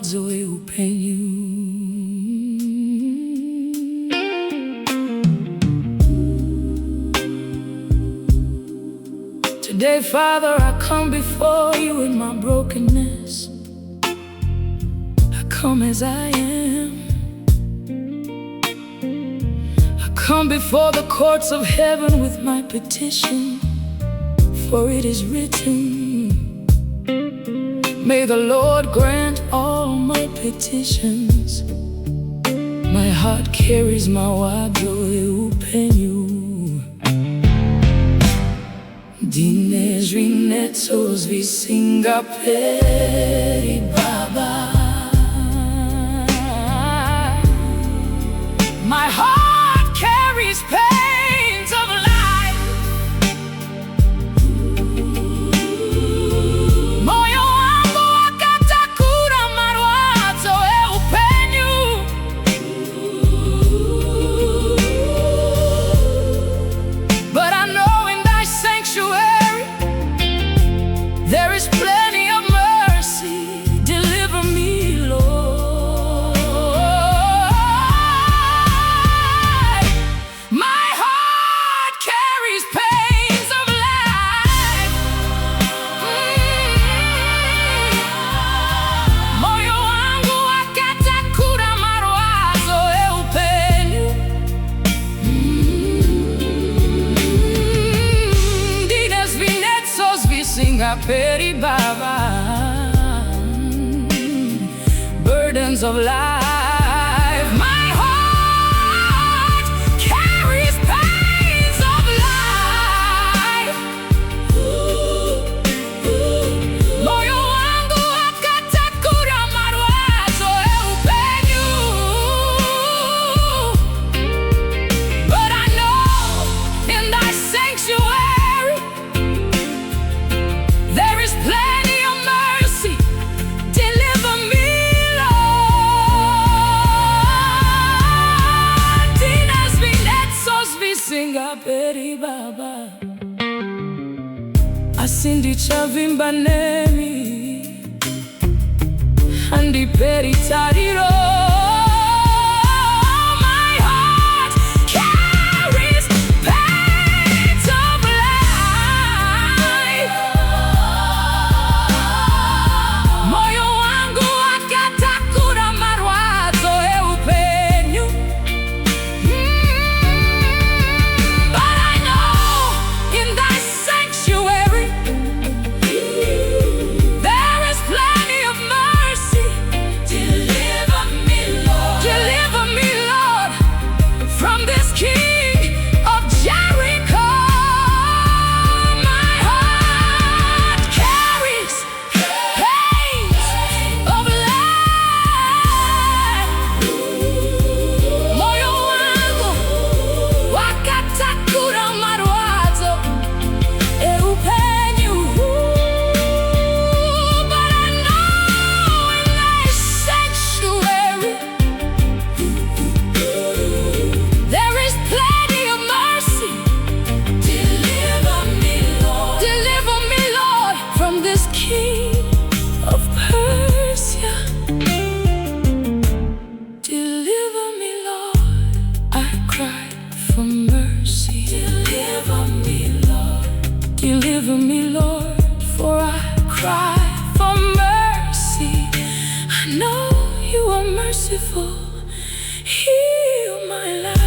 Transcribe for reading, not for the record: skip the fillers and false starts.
Marwadzo Ehupenyu. Today, Father, I come before you in my brokenness. I come as I am. I come before the courts of heaven with my petition, for it is written, may the Lord grant all my petitions. My heart carries Marwadzo Ehupenyu. Diners rinetos visinga peri baba. My heart carries pains of life. Moyo wangu wakatakura Marwadzo Ehupenyu. But I know in thy sanctuary there is plenty of mercy. Deliver me, Lord. My heart carries pains of life. Moyo wangu wakatakura Marwadzo Ehupenyu. Diners vinetos visinga peri baba. Burdens of life. My heart carries pains of life. Moyo wangu wakatakura Marwadzo Ehupenyu. But I know in thy sanctuary there is plenty of mercy. Deliver me, Lord. Diners vinetos visinga peri baba. Asindi chavimba nemi andi peri tariro. My heart carries pains of life. Moyo wangu wakatakura Marwadzo Ehupenyu. But I know in thy sanctuary there is plenty of mercy. Deliver me, Lord. Deliver me, Lord, from this king of Jericho. My heart carries pains of life. Moyo wangu wakatakura Marwadzo Ehupenyu. But I know in thy sanctuary there is plenty of mercy. Deliver me, Lord. Deliver me, Lord, from this king of Persia. Deliver me, Lord. I cry for mercy. Deliver me, Lord. Deliver me, Lord, for I cry for mercy. I know you are merciful. Heal my life.